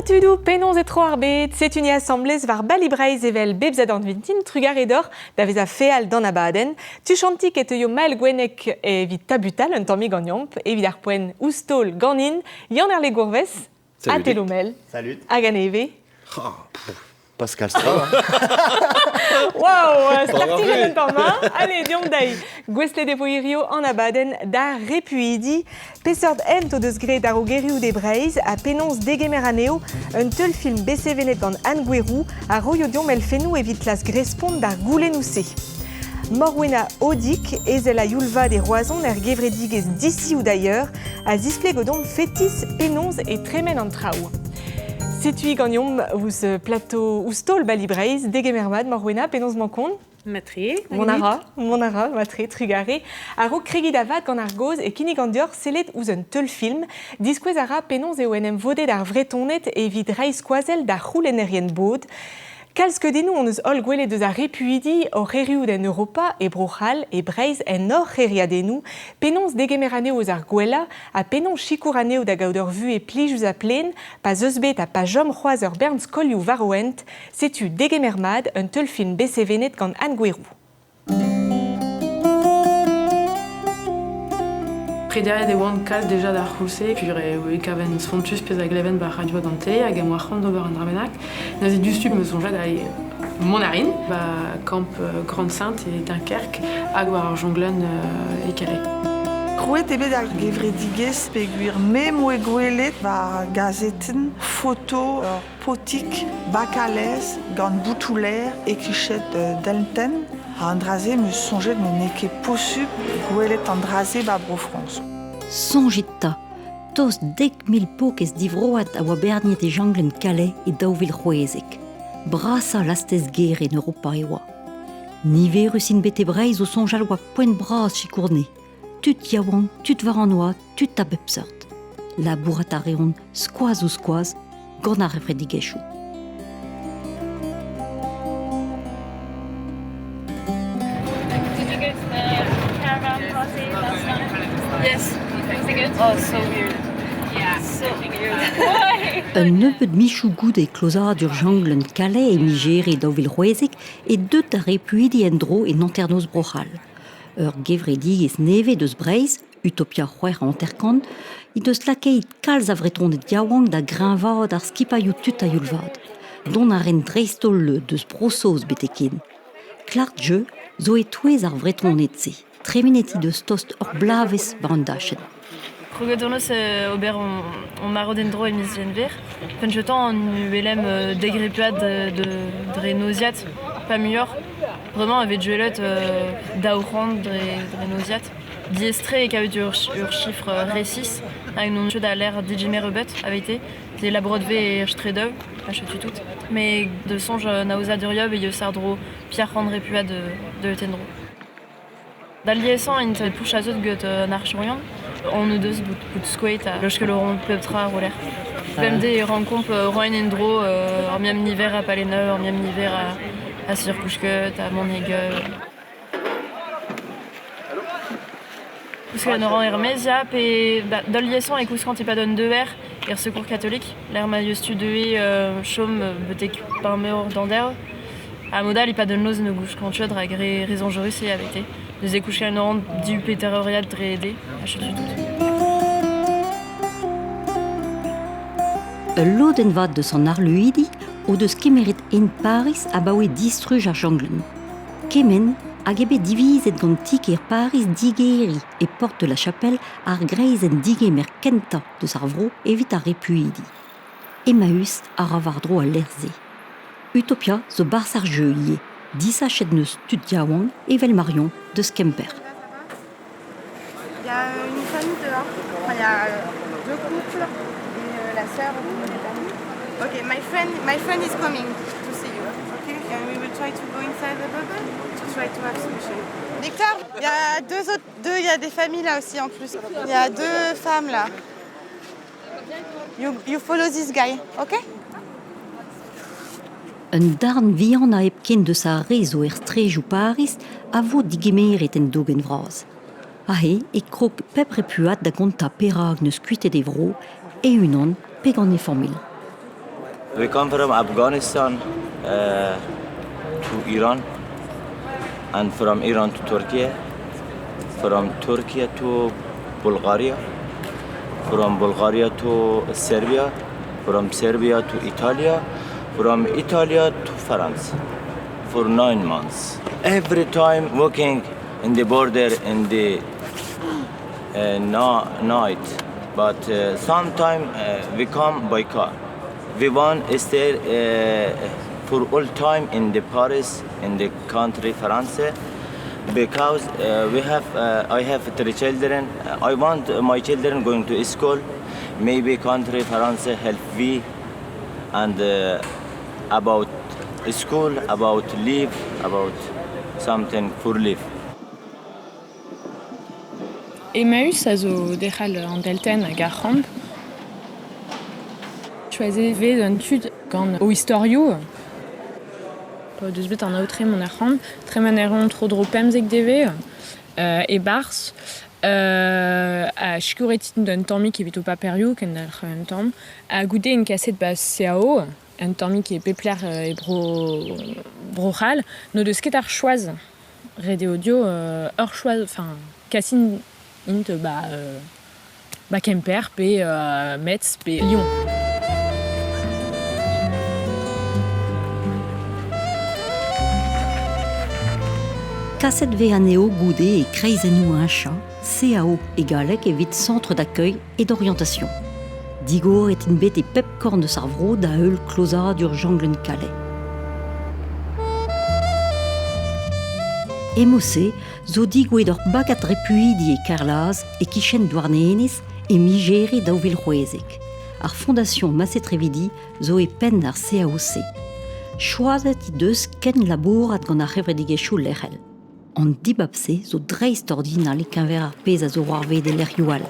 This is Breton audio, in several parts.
tudo, penons et tro arbet, c'est une assemblée var balibreiz evel bebzadant vintin, trugar edor, davez a feal dan abaden, tu chantik et yo mal gwenek e vid tabutal, un tammi ganyomp, e vid ar poen oustol ganin, yann ar le gourves, a telomel, Salut. a ganeve. Pascal Stra. Waouh, starting en tamma. Allez, diom dai. Gwesle de poirio en abaden da repuidi, pesord ent o deus gret ar o geriou de breiz, a penons degemeraneo, un teul film bese venet gant Anne Guerrou, a roio diom el fenou evit las grespont d'ar goulenousse. Morwena Odik, ezel a yulva des roisons er gevredigez d'ici ou d'ailleurs, a zisple godom fétis, penons et tremen en traou. Setui gagnom vous plateau oustol balibreiz, degemermad, Morwena, penons mankon. Matre, Monara, matre, trugare. A ro kregi davad gant ar goz e kinnig an dior selet ouz un teul film, diskouez ara penons eo enem vodet ar vretonet evit reiz koazel da c'houlenerien bod. Kalsk denou on eus ol gwele deus a repuidi o reriou d'en Europa e brochal e breiz en or reriadenou, penons degemeraneo eus ar gwella, a penons chikouraneo da gaoudor vu e plijus a plen, pa zeusbet a pa jom c'hoaz ur bern skolioù varoent, setu degemermad un teul film bese venet gant Anne Guerrou. Prederiet e oant kal deja d'ar c'houlse, pur e kaven sfontus pez a gleven ba radio gant te, hag em war d'ober an dramenak. Naze dustub me sonjad a Monarin, ba kamp Grande Sainte e Dunkerque, hag war ar jonglen e Calais. Rouet ebet ar gevredigez peguir mem oe gwelet va gazeten, foto, potik, bakalez, gant boutouler e kichet delten. Andraze me sonjet me neke posub gwelet andraze ba bro France. Sonjeta, tos 10.000 pokez divroat a oa berniet e janglen Calais e daouvel c'hoezek. Brasa lastez ger en Europa e oa. Niverus in bete breiz o sonjal oa poent bras chikourne. Tut yaouan, tut var an oa, tut a bepsart. Labourat a reon skoaz ou skoaz, gant ar refredigechou. Yes. Was it good? Oh, so weird. Yeah. So weird. Un nebeud michou goud e klozad ur janglen Calais e Niger e daouvel c'hoezek e deut a repuidi en dro e nanternoz brochal. Ur gevredigez neve deus breiz, Utopia c'hwer an terkant, i deus lakeit kalz a vretonet yaouank da grinvad ar skipaioù tut a yulvad. Don a ren dreistol deus brosoz betekin. Klart je, zo e touez ar vretonet se. Tremineti deus tost ur blavez bandachen. Progodonos ober on marodendro e mis genver. Penchetan en ULM degrepuad de renosiat, pas meilleur. Vraiment avec juelot daourand de renosiat. Diestre et kavet ur chiffre récis, avec non jeu d'aller digimer rebut avait été des labrodve et stredov, achetu tout. Mais de songe naosa duriob et yosardro Pierre André puad de tendro. Dal liaison in tel pouchazot gut narchorion, on nous deux bout squat à lorsque l'on peutra roller. BMD rencontre Rouen Endro, en miam hiver à Paleneur, en miam hiver à Circouchcut, à Montnégueul. Parce Noran Hermésia, et dal liaison et couscant pas donne deux R, et secours catholique, l'air mailleustu de chaume, betek parmeur d'ander. À modal, il pas de nose ne gouche quand tu as dragué raison joris et avec des écouchés à Noran du péterorial très aidé, achète du tout. L'odenvad de son arluidi, ou de ce qui mérite en Paris à baoué distruge à janglen. Kemen, agebe divise et gantik er Paris digeri et porte de la chapelle ar greiz en digé merkenta de sarvro évite à repuidi. Emmaüs a ravardro à l'erze. Utopia zo barsar jeu lié, disachet neus tut yaouan et Velmarion de Skemper. Il y a une famille dehors, enfin, il y a deux couples et la sœur est amie. Okay, my friend is coming to see you. Okay, and we will try to go inside the bubble to try to have solution. Victor, il y a il y a des familles là aussi en plus. Il y a deux femmes là. You follow this guy, okay? Un darn vian a epken de sa rezo strej ou Paris a vo digemeret en dogen vraz. Ahe e krok pep repuat da gonta perag neus kuite devro e unan pegan e formil. We come from Afghanistan to Iran, and from Iran to Turkey, from Turkey to Bulgaria, from Bulgaria to Serbia, from Serbia to Italy, from Italy to France for 9 months. Every time walking in the border in the night, but sometimes we come by car. We want to stay for all time in the Paris, in the country France, because I have 3 children. I want my children going to school. Maybe country France help me, and about school, about live, about something for live. Emmaüs a zo dechal an delten a Garchamp. Choiseve d'un tud gant o historio. Deus bet an aotre mon archamp, tremaneron tro dro pemzek deve, e bars, a chikouretin d'un tammik evit o paperio, ken d'al c'heu un tamm, a goude une cassette bas CAO, un tammik e pepler e brochal, no deus ket ar choaz, rede audio, ur choaz, enfin, kassin int Kemper, pe Metz, pe Lyon. Kasset veaneo goude et kreizenou un chat, CAO égalek evit centre d'accueil et d'orientation. Digor est une bête et pep corne de sarvro da eul closa d'urjanglen Calais. Emosse, zo digouet ur bagat repuidi e Kerlaz e kichen douarnenez e migeri da Vilhoezek. Ar fondation Massetrevidi zo e pen ar CAOC. Choazet i deus ken labourat gant ar revredigechou lechel. An dibabse zo dreist ordinal e kenver ar pez a zo warve de l'erioal.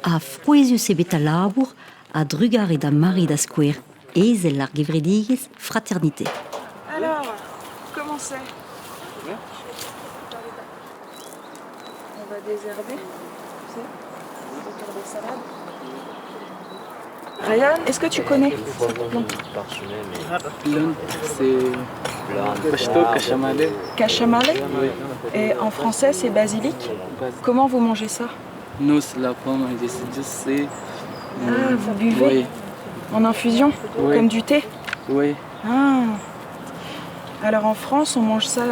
A frouezius e bet a labour, a drugar e da mari da skouer, ezel ar gevredigez fraternité. Alors, comment c'est? On va désherber, tu sais, autour des salades. Ryan, est-ce que tu connais cette plante? C'est Pashto, Cachamale. Cachamale? Et en français, c'est basilic. Comment vous mangez ça? Nous, c'est la pomme, c'est... Ah, vous buvez? Oui. En infusion? Oui. Comme du thé? Oui. Ah. Alors en France, on mange ça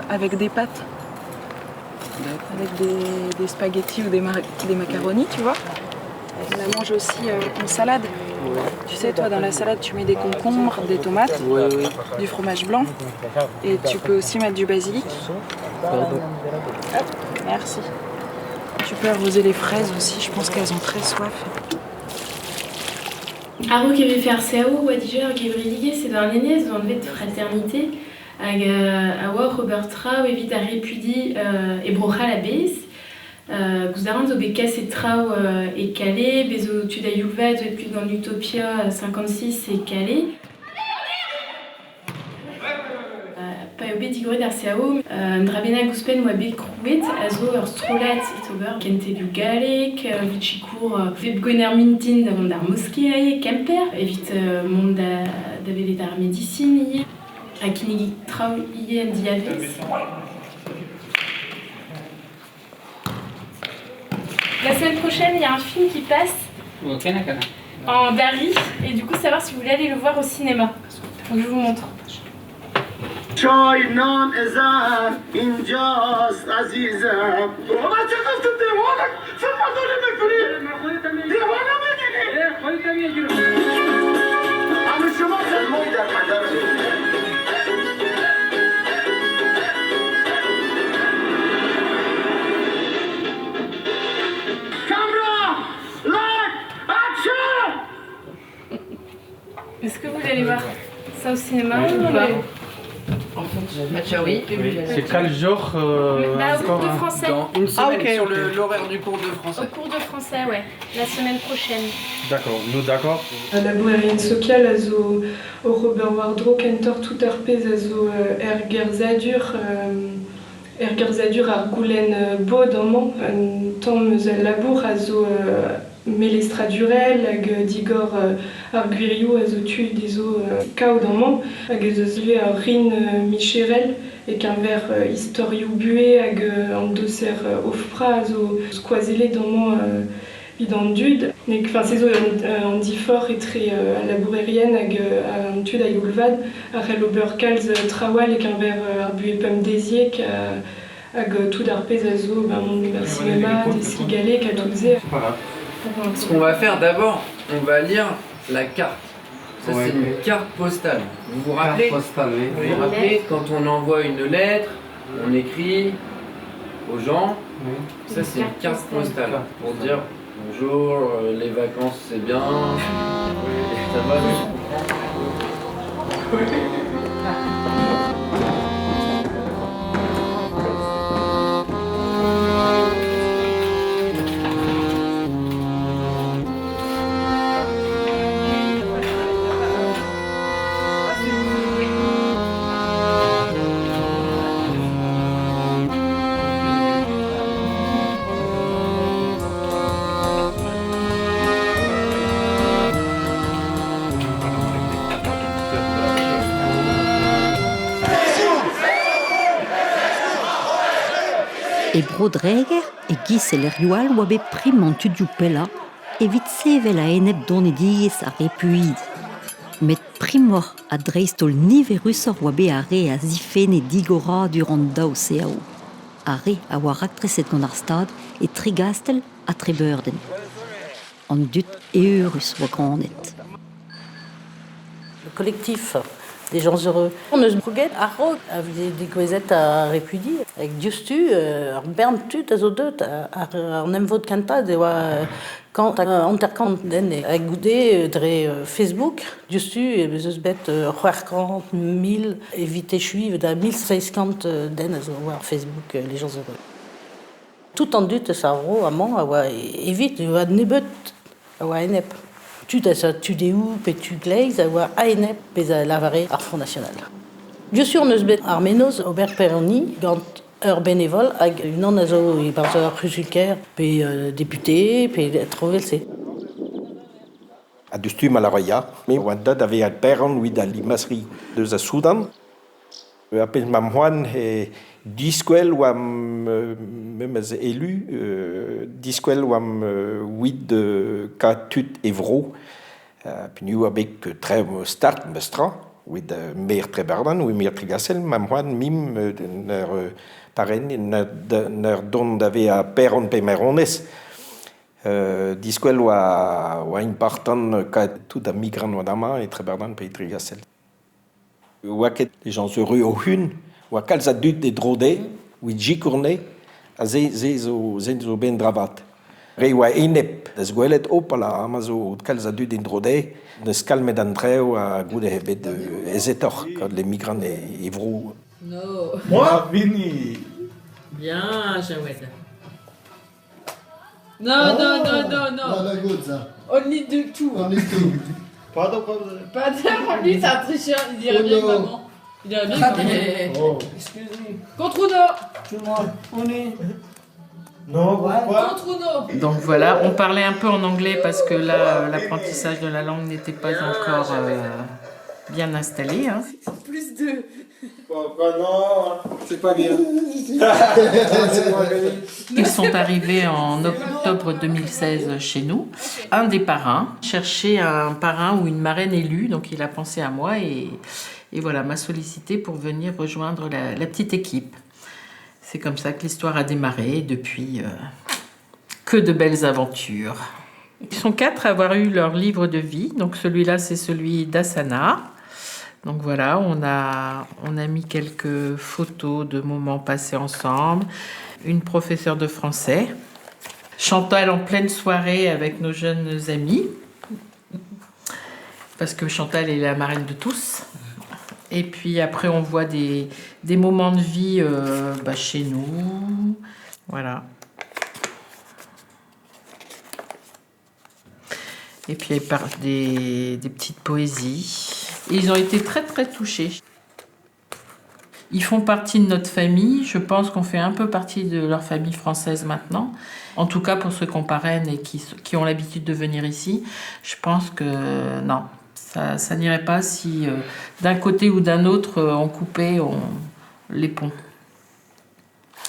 avec des pâtes. Avec des spaghettis ou des macaronis, tu vois. On la mange aussi en salade. Oui. Tu sais, toi, dans la salade, tu mets des concombres, des tomates, Oui, oui. du fromage blanc. Et tu peux aussi mettre du basilic. Pardon. Hop, merci. Tu peux arroser les fraises aussi, je pense qu'elles ont très soif. Aro kevé faire CAO, Wadiger, Gevredige, c'est dans l'aînée, dans le de fraternité, avec Robert Trau, évite à répudi et brochal à base. Gouzaran zo be kaset trao et Calais, bezo tuda yulva, zo plus dans l'Utopia 56 et Calais. Pa obe digore d'ar CAO, drabena gouspen moa be krouet, a zo ur strolat et ober kente du galek, vitchikour, veb goner mintin d'avant d'ar mosquée, Kemper, evite mont d'avele d'ar médecine ie, a kinegi trao ie en diabetes. La semaine prochaine, il y a un film qui passe en Dari, et du coup, savoir si vous voulez aller le voir au cinéma. Donc je vous montre. Est-ce que vous voulez aller voir ça au cinéma ou pas? Oui. C'est quel jour au cours de français. Dans une semaine, sur l'horaire du cours de français. Au cours de français, ouais. La semaine prochaine. D'accord, nous d'accord. La bourrine social, azo au Robert Wardro, Kentor tout arpez, azo ergerzadur ar goulen bod amant, un temps meusel labour, azo Melestra Durel, d'Igor Arguiriou, azotu des eaux caudamment, de Rin Micherel, et qu'un verre historiou bué, en doser offra, squazélé dans idandud, mais enfin ces eaux en diffort et très labourérienne, un tud à Yulvad, à Reloberkals Trawal, et qu'un verre arbué pum désier, tout d'arpez azo, mon cinéma, des sigalés, qu'à toutes et. Ce qu'on va faire d'abord, on va lire la carte. Ça, c'est une carte postale. Vous vous rappelez? Vous vous rappelez quand on envoie une lettre, on écrit aux gens. Ça, c'est une carte postale pour dire bonjour, les vacances c'est bien. Ça va, E brodreger e gisel erioal oa bet prim an tudiou pella evit sevel a enep donediez a repuid. Met primor a dreistol niverusor oa bet a re a zifene digora durant daou seao. A re a oa raktreset gant ar stad e trigastel a trebeurden. An dut eurus oa grandet. Le collectif des gens heureux. On eus bruget a rog avec des goezet à répudier. Avec Diustu, Bern tut a zo deut, an emvod kantad, e oa kant anterkant den e goude dre Facebook. Diustu e beus bet 40.000 evite chuiv da 1650 den a zo war Facebook les gens heureux. Tout en dut sa ro amant a oa evit e oa nebet a oa enep. Tu as tué ou tu glaises avoir ANEP pesa lavare ar Front National. Bien sûr, nous bet armenos Aubert Peroni gant bénévole avec une an azo et par Rusulker puis député puis trouver c'est. A dustu malaria, mais wanda avait un peron oui dans l'imasserie de Soudan. Après mam Juan et disquel ou même élu disquel ou huit de catut evro puis nous avec très start mestra oui de mer très bardan oui mer trigasel mam Juan mim ner paren ner don d'avait à peron pemerones disquel ou important catut de migrant wadama et très bardan pays trigasel. Ouaket les gens heureux au hun, ou quels adultes des drodés, ou jicourné, à zo ben dravat. Rewa inep, des goelet opala, amazo, quels adultes des drodés, de scalme d'entrée à goût de hebet de ezetor, quand les migrants et ivrou. No. Moi, Vini. Bien, Jawed. Non, non, non, non, non. La gozza. Only do two. Only two. Pas de problème. Pas de problème. Lui, c'est un tricheur. Il dirait bien maman. Il dirait bien maman. Oh. Excuse-moi. Contre Uno. Tout le monde. On est. Non, pourquoi? Contre Uno. Donc voilà, on parlait un peu en anglais parce que là, l'apprentissage de la langue n'était pas encore bien installé. Hein. Plus deux. Non, c'est pas bien. Ils sont arrivés en octobre 2016 chez nous. Un des parrains cherchait un parrain ou une marraine élue, donc il a pensé à moi et voilà, m'a sollicité pour venir rejoindre la petite équipe. C'est comme ça que l'histoire a démarré. Depuis, que de belles aventures. Ils sont 4 à avoir eu leur livre de vie. Donc celui-là, c'est celui d'Asana. Donc voilà, on a mis quelques photos de moments passés ensemble. Une professeure de français. Chantal en pleine soirée avec nos jeunes amis. Parce que Chantal est la marraine de tous. Et puis après, on voit des moments de vie chez nous. Voilà. Et puis elle parle des petites poésies. Et ils ont été très très touchés. Ils font partie de notre famille. Je pense qu'on fait un peu partie de leur famille française maintenant. En tout cas, pour ceux qu'on parraine et qui ont l'habitude de venir ici, je pense que non, ça n'irait pas si d'un côté ou d'un autre, on coupait les ponts.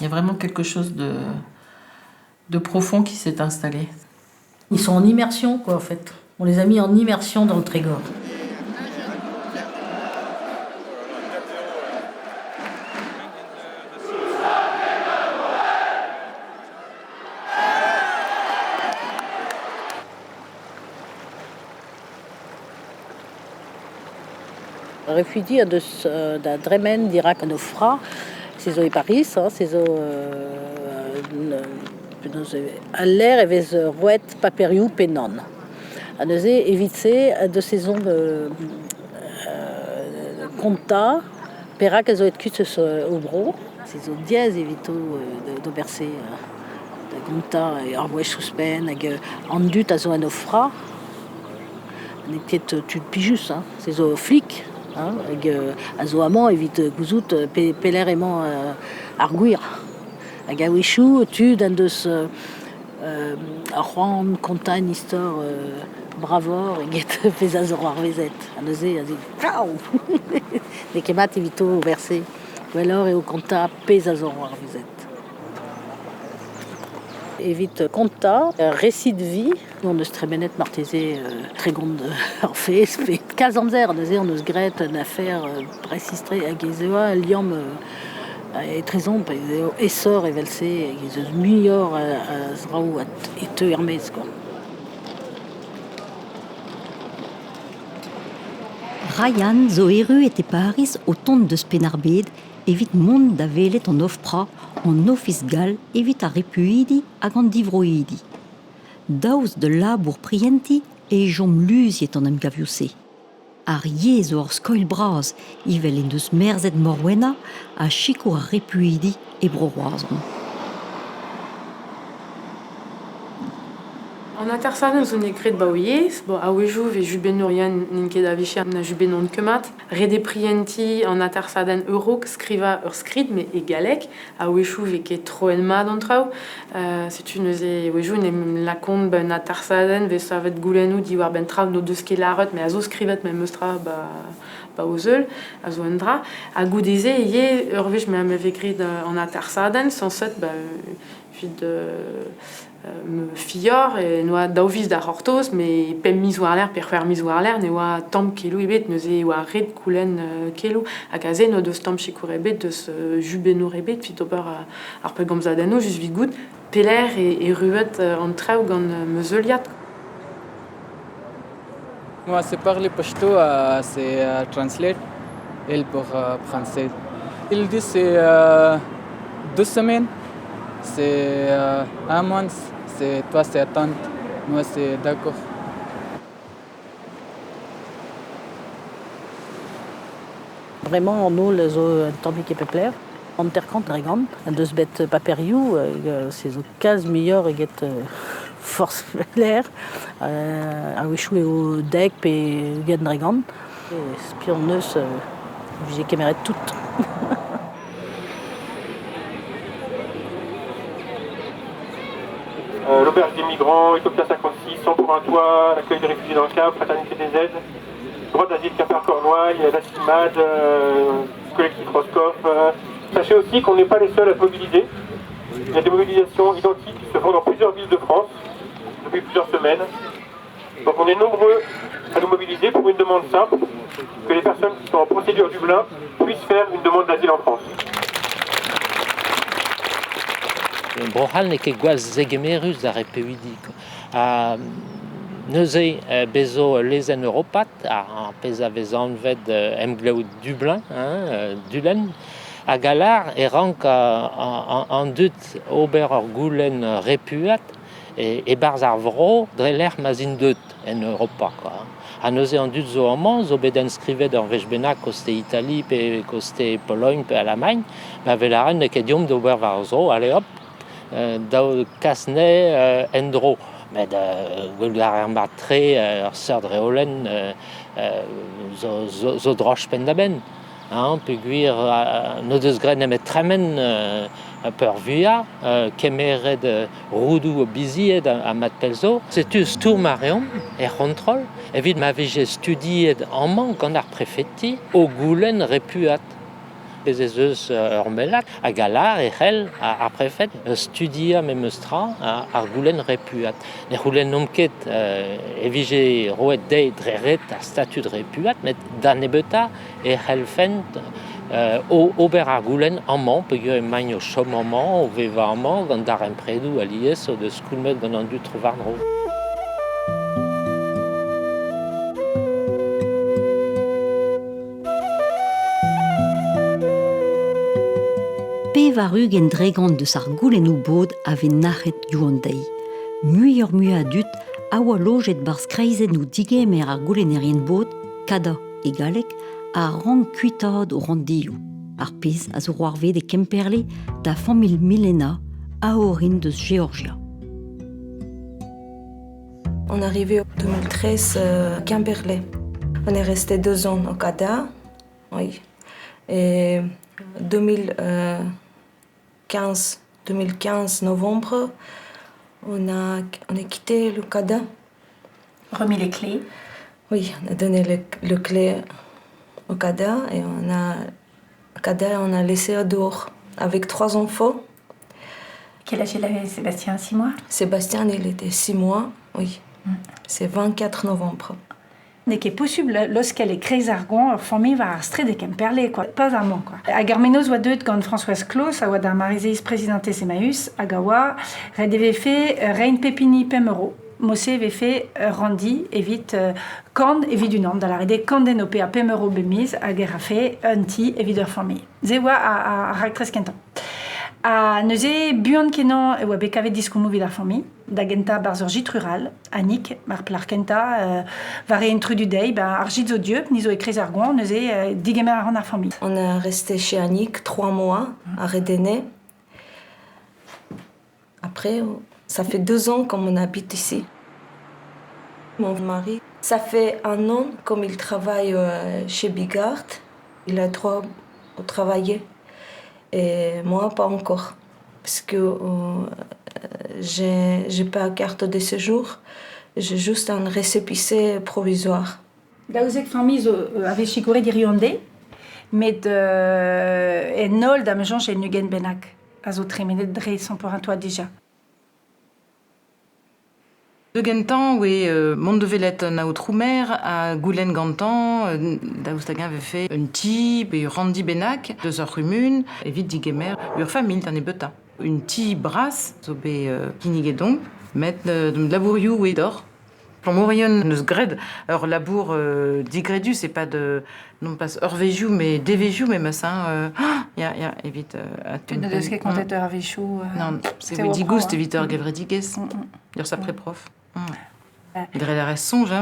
Il y a vraiment quelque chose de profond qui s'est installé. Ils sont en immersion, quoi, en fait. On les a mis en immersion dans le Trégor. Réfugiés da Dremen d'Irak en Ofra, c'est zo Paris, c'est zo à l'air et rouet paperiou penon. À nous éviter de saison compta, pera qu'elles ont été cuites au bro, c'est zo dièse évito de bercer de compta et arbois suspen, avec en dut à zo en Ofra, n'était tu pijus, c'est zo flic. Avec azoamant évite gouzout pelerement arguir avec awishu tu dans de ce rend contagne histoire bravor et get fais azor arvezet anosé azi ciao les kemat évito versé ou alors et au compta pes azor arvezet évite compta récit de vie on ne stremenet martésé très grande orphée fait 15 ans on nous grette une affaire précistrée à Gézéa liam et trésor essor et versé les meilleurs à Zraou et te Hermès quoi. Ryan zo eru était Paris au ton de Spenarbed évite monde d'avelet en offra en office gal évite à repuidi à gandivroidi. Daus de labour prienti et jom lusiet en gaviussé. Ariez or skoil braz, ivel en deus merzet morwena a chico a repuidi e broazon. En Atersaden zo negret baoyez, a ouejouv e jubenourian ninket a vichir na jubenon kemat, rede prienti en Atersaden euro skriva ur skrid, mais e galek, a ouejouv e ket troen ma d'antrao. C'est une ouejouv ne la compte ben Atersaden, ve savet goulenou di war ben trao no deus ket laret, mais a zo skrivet men meustra ba o zeul, a zo endra. A goudeze ye ur vech me am evegrid en Atersaden, sans set vid me fior et noa daovis da hortos mais pem mis war l'air per faire mis war l'air ne oa tamp kelo ebet neuze oa red koulen kelo a kaze no de stamp chikour ebet de ce jubeno ebet fit ober ar pe gamzadano just vi gout peler et ruet en traou gant meuzeliat. Moi c'est parler pashto c'est translate elle pour français. Il dit c'est 2 semaines. C'est un mois, c'est toi c'est attendre, moi c'est d'accord. Vraiment, nous, les temps qui peuplent, on terkant dragon, de ce bête paperiou, c'est 15 meilleurs et get force l'air, à échouer au deck et get dragon, spionneuse, j'ai caméra toute. L'auberge des migrants, Utopia 56, Sang pour un toit, l'accueil des réfugiés dans le Cap, Fraternité des aides, droit d'asile Quimper-Cornouailles, la CIMAD, collectif Roscoff. Sachez aussi qu'on n'est pas les seuls à se mobiliser. Il y a des mobilisations identiques qui se font dans plusieurs villes de France depuis plusieurs semaines. Donc on est nombreux à nous mobiliser pour une demande simple, que les personnes qui sont en procédure Dublin puissent faire une demande d'asile en France. Brohal ne ket gwaz zegemerus da repuidi. Neuze bezo lezen Europat, a pez a vezan ved emgleout Dublin, Dulen, a galar e rank an dut ober ur goulen repuat e barz ar vro dre l'er mazin dut en Europa. A neuze an dut zo amman, zo bet enskrivet ur vechbenak koste Italie, pe koste Pologne, pe Allemagne, ma velaren ne ket diom d'ober var zo, ale hop, daou kasne endro. Met gulgar ar matre ur seur dreolen zo droch pen da ben. Peguir no deus gret nemet tremen peur vua, kemeret roudou o biziet a mat pelzo. Setus tour mareom control, evit ma vege studiet amman gant ar prefetti o goulenn repuat. Bez eus ur melak, a galar e c'hell ar prefet studia me meustra ar goulenn repuat. Ne c'houlenn nomket evige roet deiz dreret ar statut repuat, met da nebeta e c'hell fent ober ar goulenn amman, peogwir e mañ o chom amman, o veva amman, gant ar empredou alies o deus koulmet gant an dud trovarnro. Pevarug en dregant deus ar goulennoù bod a vez nachet youandei. Muioc'h mua dut a oa lojet barz kreizen ou digemer ar goulennerien bod, kada e galek, a rang kuitad o randilou. Ar pez a zo c'hoarvet e kemperle da famil Milena a orin deus Georgia. On est arrivé en 2013 à Quimperlé. On est resté 2 ans au Canada. Oui. Et 2015 novembre, on a quitté le Canada. Remis les clés. Oui, on a donné le clé au Canada et on a laissé dehors avec 3 enfants. Quel âge il avait Sébastien? 6 mois? Sébastien, il était 6 mois, oui. C'est 24 novembre. N'est qu'est possible lorsqu'elle est créée Argon, famille va rester de Kemperlé, quoi. Pas un mot, quoi. À Garmenos, ou à deux, quand Françoise Claus, à Wada Mariséis, présidente Semaïus, à Gawa, avait fait Reine Pépini Pemero. Mossé avait fait Randy, évite Cande, évite du nom, dans la rédé Candenopé à Pemero Bemise, à Guerrafé, Unti, évite de famille. Zewa à Ractres Kenton. A neuze buan kenan e oa bekavet diskoumo vid ar famille, da genta barz ur jit rural, Annik, mar plar kenta, var e entru du dei, ar jit zo dieu, ni zo e krez ar goan, neuze digemer ar an ar famille. On est resté chez Annik 3 mois, à Redéné. Après, ça fait 2 ans qu'on habite ici. Mon mari, ça fait 1 an comme il travaille chez Bigard. Il a droit de travailler. Et moi, pas encore. Parce que j'ai pas de carte de séjour. J'ai juste un récépissé provisoire. Daouzek famille avait chicoré di Rionde, mais nol da mejan chez Nugen Benak. Azo tremenet dre sans pour un toit déjà. De Gentan, oui, Mondevelet Nautroumer, à Goulen Gantan, Daoustagan avait fait un type, et Randy Benak, 2 heures rumun, et vite digemer, leur famille, t'en es beta. Une type brasse, zobé kinigedon, mettre de labouriou et d'or. Pour Morion, nous gred, alors labour digredu, c'est pas de, non pas heurvéjou, mais dévéjou, mais massin, ya, évite. Tu ne sais pas quand t'es heurvéjou. Non, c'est Widigust, évite heurgevredigues, dire ça pré-prof. Il y a la songe,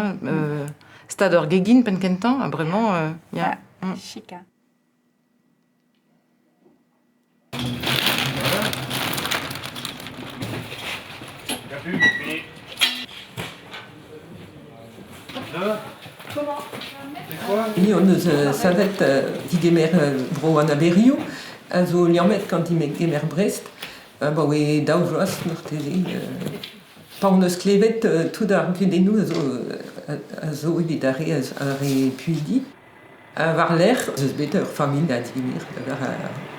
Stador Gegin, Penkentan, vraiment, il y a. Chica. Comment? Ni on savet digemer bro an aberio, also liamet quand il met gemer Brest, bah oui daoujos norteli. Par nos klevet tout ar budenou zo evitare ar e puidi. Var l'air, zeus bet ur famille a digemer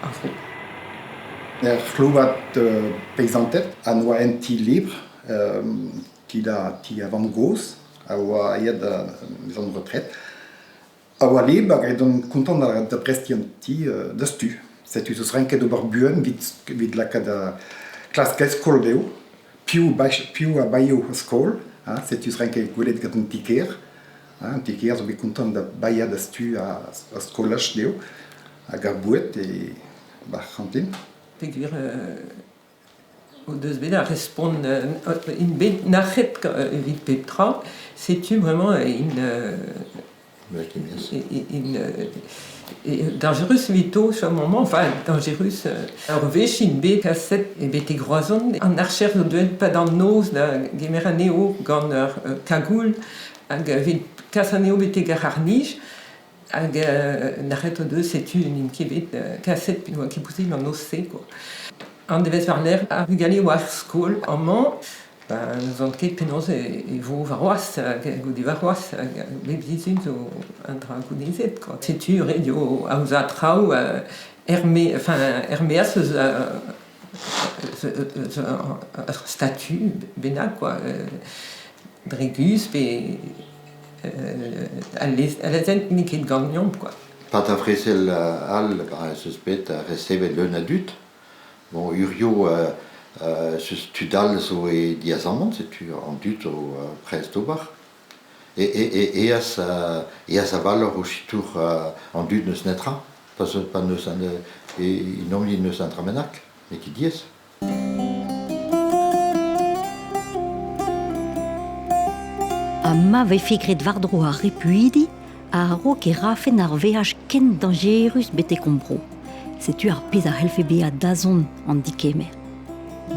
ar fro. Chlovat peisantet an oa enti libre, ti avant gos, a oa aiad maison de retraite. A oa libre, hag edon kontant da prestianti da stu. Setu eus renket ober buen vid laka da klaskez skol deo, piou a baio a skol, setu eus renket gwelet gat un tiker, un tiker zo bet kontant da baia da stu a skolach deo, hag ar bouet e chantin. Peguir o deus bet a respond in bet nachet evit Petra, c'est-tu vraiment dangereux vito ce moment, enfin dangereux revech in bet kaset e bet e groazon an archer zo deuet pa d'an noz da gemer aneo gant ur kagoul hag vet kas aneo bet e gar ar nij hag n'arrête de setu une kebet cassette puis qui poussait dans l'ossé quoi. Un devait faire l'air à regaler war school en man. Nous avons ket penaos et vos varoas, des varoas, les bisous au intracoudizet quoi. Setu radio ausa trau Herméas statut bénal quoi. Drégus et à la technique de gagnon quoi. Pat afresel al par suspect recebe l'un adulte. Bon Urio ce studal so et diazamant c'est tu en dut au prestobar. Et à sa valeur au chitour en dut ne snetra parce que pas ne et non il ne s'entramenac mais qui dies. Ma vei figret vardro a repuidi a ro ke rafen ar veaj ken dangerus bete kompro. Setu ar pez ar helfebe a dazon an dikemer.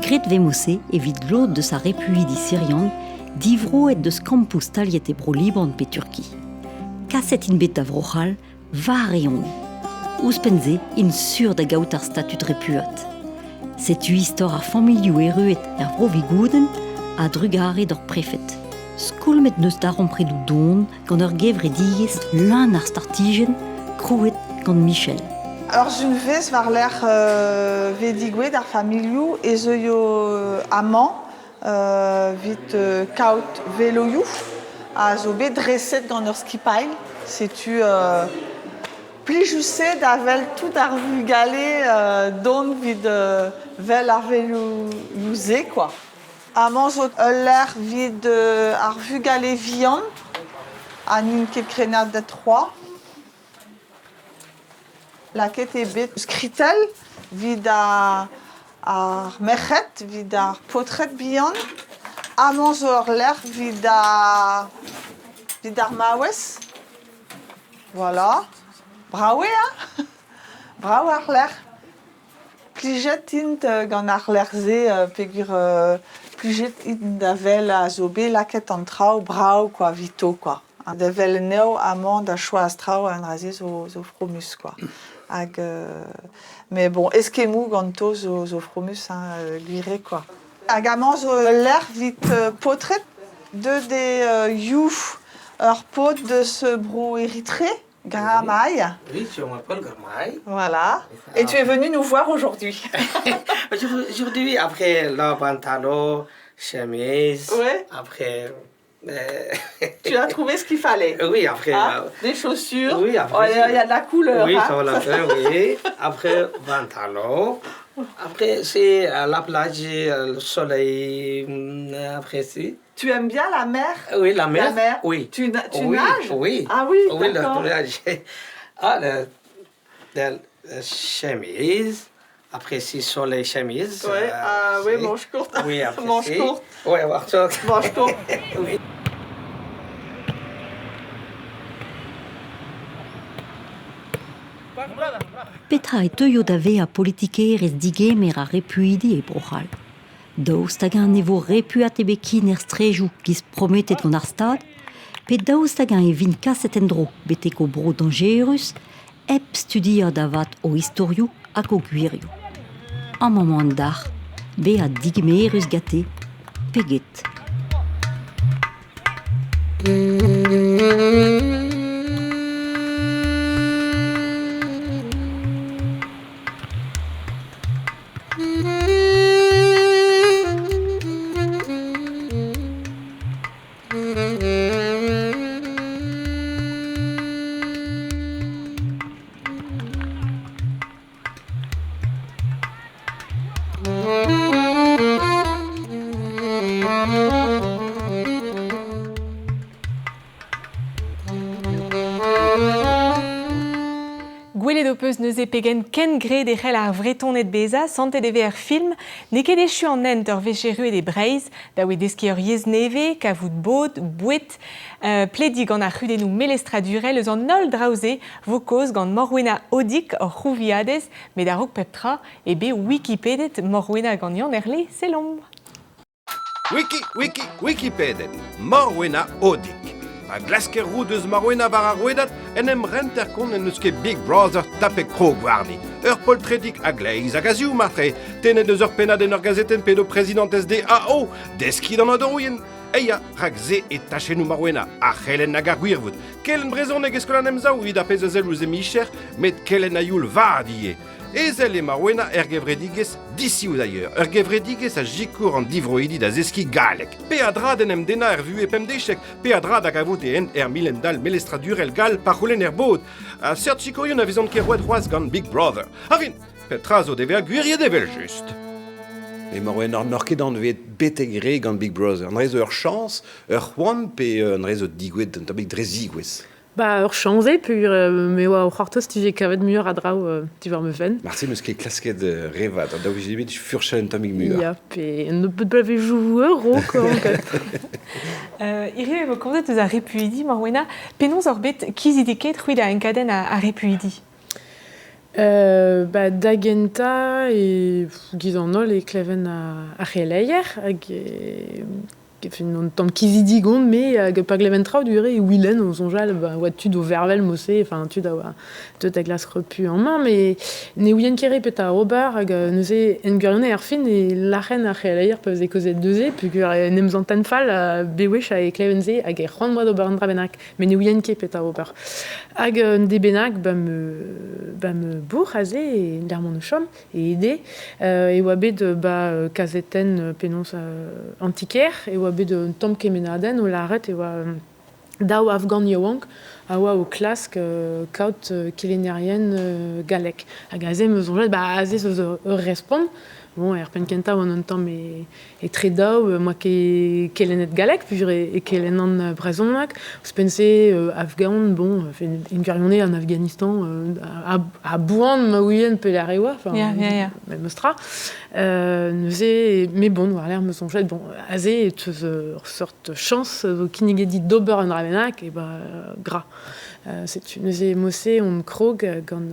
Gret vemose evit glod de sa repuidi syrian divro et deus campus taliet e bro liban pe Turki. Kaset in bet avrochal vareon. Ouspenze in sur da gaut ar statut repuat. Setu histor ar familiou eruet er bro vigouden a drugare d'or prefet. Skoulmet neus daron predou don gant ur gevredigez l'un ar startigen krouet gant Michel. Alors Junvez var l'air vedigouet ar familiou e zeuio amant vit kaut veloioù a zo bet dreset gant ur skipail. Setu plijousset avel tout ar vugale don vid vel ar veloioù quoi. Amant zo l'air vid ar vugale vian an un ket krenat da 3. La ket e bet skritel vid ar merc'het, vid ar potret bihan. Amant zo l'air vid ar maouez. Voilà. Braoué, hein. Brao ar l'air. Plijet int gant ar l'air-ze pegur plijet int da vel a zo bet laket an trao brao quoi, vito quoi. Da vel neo amant da choaz trao an raze zo fromus quoi. Mais bon, eskemou ganto zo fromus guire quoi. Hag amant zo l'air vit potret de des youf ur pot de ce bro eritré. Garamaï. Oui, je m'appelle Garamaï. Voilà. Et tu es venu nous voir aujourd'hui. Aujourd'hui, après le pantalon, chemise, ouais. Après... Tu as trouvé ce qu'il fallait. Oui, après... Des chaussures. Oui, après... Il y a de la couleur. Oui, hein. sur la fin, oui. Après, pantalon. Après, c'est la plage, le soleil, après, c'est... Tu aimes bien la mer? Oui, la mer. Oui. Tu oui, nages? Oui. Ah oui, oui, d'accord. La chemise. Après, c'est soleil chemise. Oui, oui, manche courte. Oui, après, manche courte. Oui, manche courte. Manche courte. Oui. Petra e teuio da ve a politikerez digemer a repuidi e brochal. Daoust hag an evo repuat e bekin strejou giz prometet gant ar stad, pe daoust hag an e vin kaset en dro beteko bro dangerus, ep studia da vat o historiou hag o guirioù. An moment dar, be a digemerus gate, peget. Gwelet o peus neuze pegen ken gred e c'hell ar vretonet beza, santet eve ar film, ne ket echu an ent ur vecheruet e breiz, da oe deski ur yez neve, kavout bod, bouet, pledig gant ar c'hudennoù melestradurel eus an nol draouze, vo koz gant Morwena Odik ur c'houviadez, met a rog pep tra, e be Wikipedet Morwena gant Yann Erle, selom. Wikipedet Morwena Odik. a glasker roue deus Marwena var a rouedat en em renter kon en eus ket Big Brother tape krog warni. Ur poltredik a gleiz a gaziou matre, tenet eus ur penad en ur gazeten pedo prezident SDAO, deski d'an adorouien. Eia, rak ze et tachenou Marwena, a c'helen hag ar gwirvout. Kellen brezon eg eskolan emzaou vid a pez ezel ouz emicher, met kellen a youl vadie. Ezel e Marwena gevredigez disiou d'ailleurs. Gevredigez a jikour an divroidi da zeski galek. Pe a drad en em dena vue pem dechek, pe a drad hag avout en milendal melestradurel gal par roulen bod. A sert chikourion a vezant ket roed roaz gant Big Brother. Arin, petra zo deve a gwirje devel just. Et Marwen ar ket an vet betegre gant Big Brother. An rezo ur chans, ur c'hoant pe an rezo digwet an tabek drezigwez. Ba ur chanze, puis me oa o c'hortoz tu vez kavet muur a drao tu var me fen. Marse meus ket klasket revat, an daou jebet furchal an tamik muur. Ya, pe ne peut pas jouer euro, quoi. Iri evo komzet eus a repuidi, Marwena, penons orbet kizidiket c'hwid a enkaden a repuidi. Dagenta e gizanol e kleven a c'heleier hag fin on tamm kizidi gont me hag pa kleven traoù dure e wilen o zonjal oa tud o vervel mosse enfin tud a oa teut a glas repu en main mais ne ouien kere pet a ober hag neuze en gurionne ar fin e lachen a c'heleier peus e kozet deuze pugur nem zantan fall bewech a e kleven ze hag e c'hoant moad ober an drabenak mais ne ouien ket pet a ober hag de benak ba me bourg a ze e dermont o chom e ede e oa bet kazeten penons antiker e oa bet tamm kemenaden o laret e oa daou afgan yaouank a oa o klask kaout kelennerien galek hag a ze me zonjet a ze eus ur respond. Bon, pennkenta oan an tamm e tre daou, moa kelenet galek, puis e kelen an brezonak. Ouz pense Afgan, bon, en gurionne an Afganistan, a bouan ma ouien pe la rewa, même ostra. Neuze, mais bon, war l'air me sonjet, bon, aze et ur sort chance, kinnig dit d'ober an ravenak, et gra. C'est une mossé on krog gant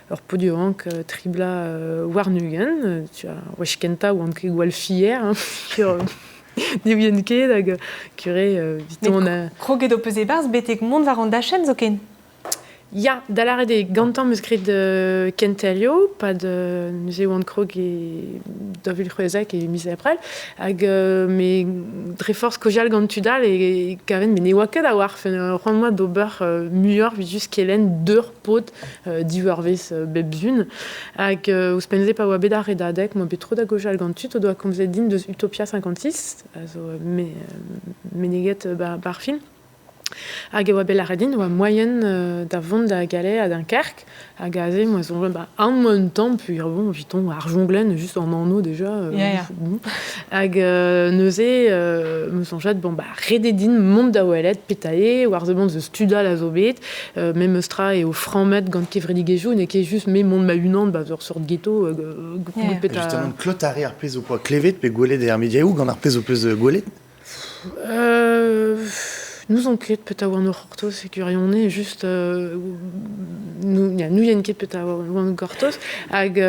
ur podioank tribla warnugen tu as washkenta ou an ket gwal fier sur ne vien ket hag kure viton on kroget o peus e barz betek mont war an dachen zo ken. Ya, da lare de gantan meus gret kentelio, pad neuze oan krog e davil c'hwezek e mis aprel, hag me dre forz kojal gant tudal e kaven me ne oa ket a war, fen moa d'ober muur vijus kelen d'ur pot divarvez bebzun, hag ouz pense pa oa bedar e dadek, moa bet tro da kojal gant tud, o doa komzet din deus Utopia 56, also meneget bar film. Hag oa bet laredin oa moyen da vont da gale a Dunkerque hag a ze moa zonjel an moan tamm puis bon viton ar jonglen just an anno deja hag neuze me sonjet bon rededin mont da oelet petae war ze bon ze studal a zo bet mem eustra e o franmet gant kevredigejou ne ket just me mont ma unant ur sort ghetto peta justement clotare ar pez o poa klevet pe gwelet e ar mediaou gant ar pez o peus gwelet nous on ket peut avoir nos hortos c'est curionné juste nous yen ket peut avoir nos hortos hag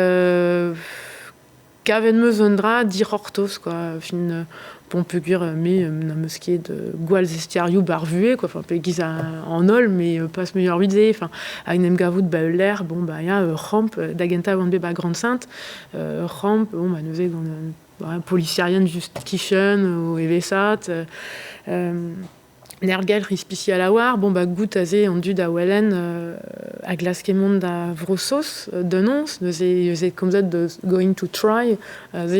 kaven meus ondra dir hortos quoi fin pompegur mais na mosquée de gwal zestiarioù barvué quoi enfin pe giz en ol mais pas meilleur vidé enfin hag nem gavout l'air bon ya ramp d'agenta van be grande sainte ramp bon neuze gant policiarienne just kitchen ou evesat Nergal rispici à la war, bon gout aze an dud a wellen a glaskemont da vrosos denons, neuze komzet de going to try, aze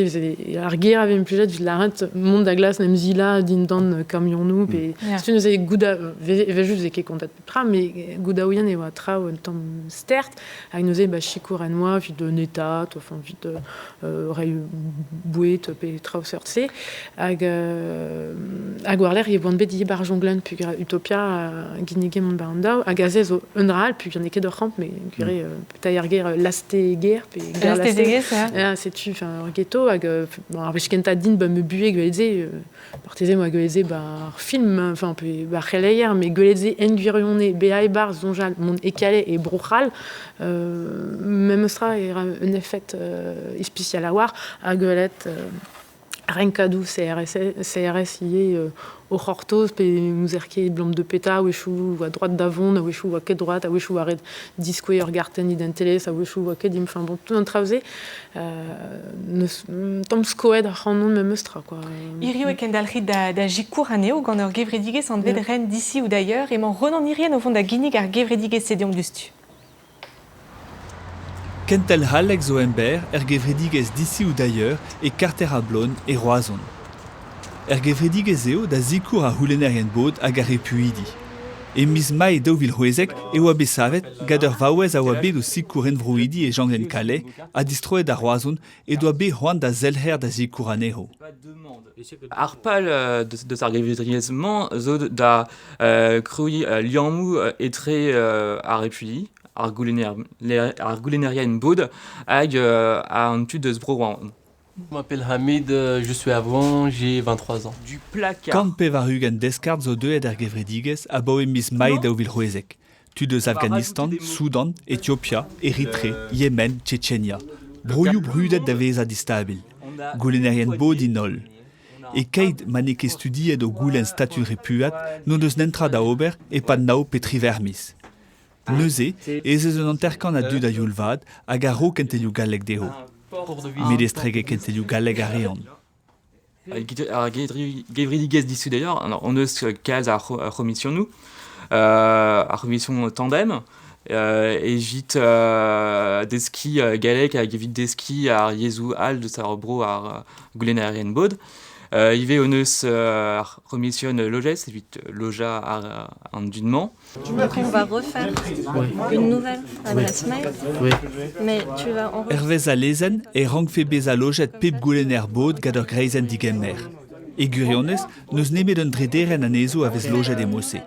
ar ger avem plujet vid laret mont da glas nem zila din dan kamionou, pe stu neuze gouda, vejus ze ket kontat petra, mais gouda ouien e oa tra o tamm stert, hag neuze chikour en oa vid netat, enfin vid rei bouet pe tra o seurt-se, hag war l'air e boan bet di bar jonglen puis Utopia ginege mont ba an daou hag a zez o unral puis y'en ket ur ramp mais gure peut-être ger laste ger pe ger laste c'est tu enfin ghetto hag ar vechkenta din me bué gweleze parteze moi gweleze ar film enfin pe c'heleier mais gweleze en gwirionne beae bar zonjal mont ekale e brochal même ostra un effet spécial a war a gwelet Renkadou CRS au Hortos, puis Mouzerke, Blom de Peta, Wechou à droite d'Avon, à Wechou à quai droite, à Wechou à Red Disque, Garten, Identeles, à Wechou à quai enfin bon, tout un travail. Tom Skoed, à Hanon, même Mestra, quoi. Irio et Kendalri da Jicour à Néo, Gandor Gevredigues, en devait Rennes d'ici ou d'ailleurs, et mon Renan Irien au fond da Guinée, car Gevredigues Sédion Dustu. Kentel Hallex Oember, Gevredigues d'ici ou d'ailleurs, et Carter à Blon et Roazon. Gevredigues eo da Zikour à Hulenerien Bod à Gare Puidi. Et Miss Mai d'Ovil Hoezek et Wabe Savet, Gader Vawez à Wabe de Zikouren Vroidi et Jean-Ren Calais, à Distroé da Roazon, et Doabe Juan da Zelher da Zikour à Neho. Arpal de Gevredigues man, zod da Krui Liamou et très à Répudi. Argulénerien Bod, à un tude de Sbrowan. Je m'appelle Hamid, je suis avant, j'ai 23 ans. Du placard. Quand Pevarugan Descartes zo deux Gevredigues à Boe Miss Mai d'Ovil Hoezek. Tudes Afghanistan, Soudan, Éthiopie, Érythrée, Yémen, Tchétchénia. Brouillou brudet d'Aveza distabil. Goulénerien Bod inol. Et Kate maneke studie do goulen statut repuat, non deus n'entra da ober et pas nao petri vermis. Neuze, et c'est un intercan à deux d'Ayulvad, à Garo Kenteliu Galleg deho. Médestrege Kenteliu Galleg à Réon. Gevredigues d'ici d'ailleurs, on a case à remission nous, à remission tandem, et vite des skis Galleg, à vite des skis à Jésus Al de Sarobro à Goulénerien Bod. Il va on remission loges, c'est vite loja en dunement. Donc on va refaire une nouvelle adresse mail, mais tu vas en Hervé Zalezen et Rangfebeza loget Pep Goulener Bod Gader Greisen Digemer. Et Guriones, nous n'aimons d'un drederen à Nezo avec loget des Mossé.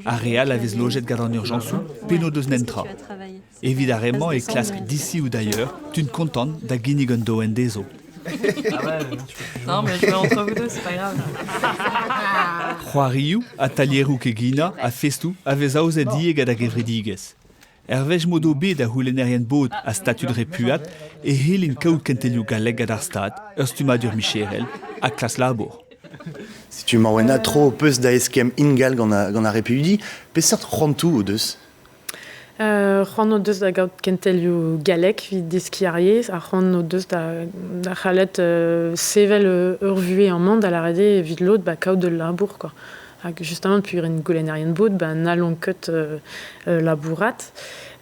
À Réal avec loget Gader en urgence, Peno de Znentra. Évidemment, et classe d'ici ou d'ailleurs, tu ne contentes da Guinigondo Endezo. Non, mais je vais entre vous deux, c'est pas grave. Juariu, a Talierou Kegina, a Festu, a Vezauze Diega da Gevredigues. Hervej modo B da Hulenerien Bod a statut de repuat et Helin Kaut Kenteliu Galleg ad Arstad, Erstumadur Micherel, a classe Labor. Si tu m'en trop peus da eskem ingal gant a Répudi, pesert rontou o deus. Ron o deus da gaut Kenteliu Galleg vid deskiariez, a ron o deus da chalet sevel urvué en monde à la rede vid l'autre ba kaut de labour, quoi. Justement, depuis une Goulénerien Bod, ben allons cut labourat.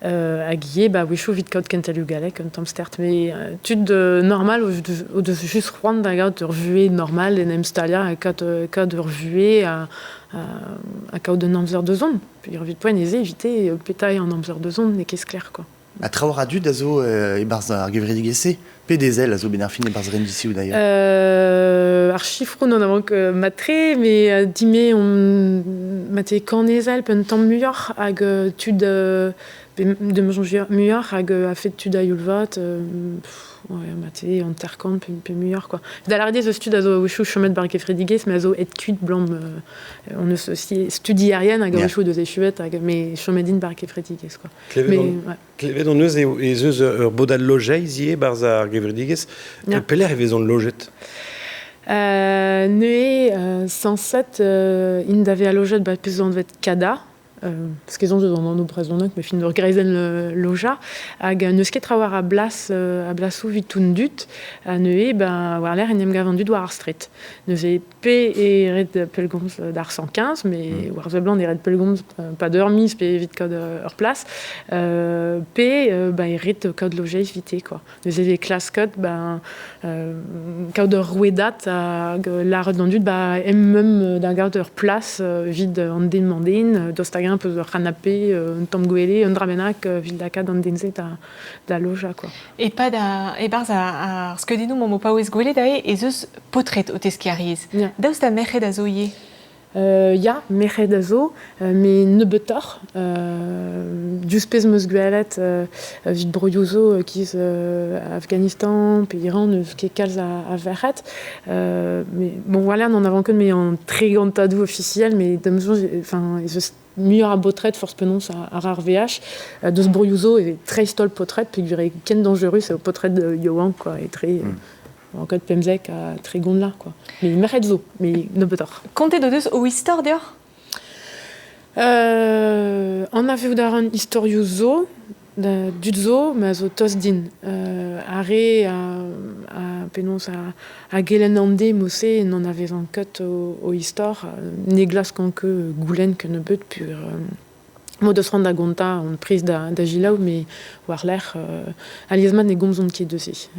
À Guillet, bah oui, je vite kaut Kenteliu Galleg, un tom stert, mais tude normal ou de juste rwanda da gaut de revué normal, et nem stalia kaut de revué à kaut de namzer de zone. Puis vite point éviter pétaille en namzer de zone, mais qu'est-ce clair, quoi. A traour adu da zo e barz ar Gevredigues PDZ a zo benarfin e barz ren d'ici ou d'ailleurs. Ar chiffre non avant que matré, mais dime on maté cornezel pen tam muyor hag tud de muyor hag a fait tud a yulvat ouais maté intercamp pe muyor, quoi. Da la rede stud a zo wechou chomet bar Gevredigues, mais a zo et kuit blanc on ne studie rien hag wechou de zechuet hag mais chomedin bar Gevredigues, quoi. Mais Klevet on eus e zeus ur bodal lojei zie barz ar Gevredigues, peler e vezon lojet. Neue 107 in d'ave a lojet ba pezon vet kada, parce qu'ils ont dans nos présents mais fin de Greisen le loja hag neus ket trawar a blasou vitoun dut a neue ben war l'air enem gavan dut war ar street neus e p e red pelgomz d'ar 115 mais war ze blanc e red pelgomz pas d'heure mise pe vite code hors place p ben e red code logé vite, quoi. Neus e classe code ben code rouedat hag l'ar dans dut ba même d'un garde hors place vide en demandin dostag un peu de canapé, un tom goélé, un dramenac, vildaka dans dense da loja, quoi. Et pas da, et barz ce que dit nous mon pas ouest goélé d'ailleurs et zeus potret au teskiariz. Daoust a merched a zoye. Ya, merched a zo, mais ne betor. Just pez meus gwelet vid broiozo kiz Afghanistan, pe Iran, neus ket kalz a verret. Mais bon, voilà, on avant que mais en très grand tadou officiel, mais de mesure, enfin, mieux à botret force penons à rare VH de ce brouillouzo et très stol potret puis durer ken dangereux c'est au potret de Yohan, quoi, et très En cas de Pemzek à Trigondla, quoi. Mais Merezzo, mais ne peut pas. Comptez de deux au histoire d'ailleurs. On avait d'ailleurs une historio zo, du zo, mais zo tosdin. Arrêt à pénonce à Gelenande, Mossé, on avait un cut au histoire, néglas quand que Goulen que ne peut plus. Modosran da gonta, on prise da Gilau, mais war l'air, Aliasman et Gomzon qui est dessus.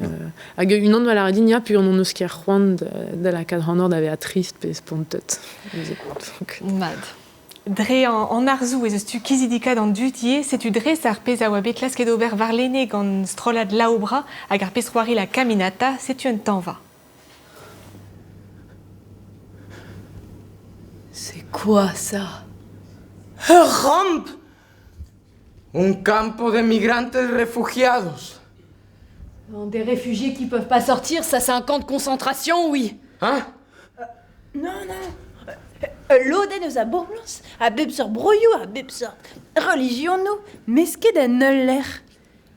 Hag une autre maladie, puis on en osquer Juan de la cadre en ordre avait à triste, et spontet. Mad. Dre en arzou, et tu kizidika dans dutier, c'est tu dre sarpez a wabet las kedober varlene gant strolad laobra, hag ar pesroari la caminata, c'est tu un temps va. C'est quoi ça? ¡Ramp! Un campo de migrantes refugiados. Des réfugiés qui peuvent pas sortir, ça c'est un camp de concentration, oui. Hein? Non. L'Oden eus a bormlos, a bebsor broio, a bebsor religion no, mesket a neller.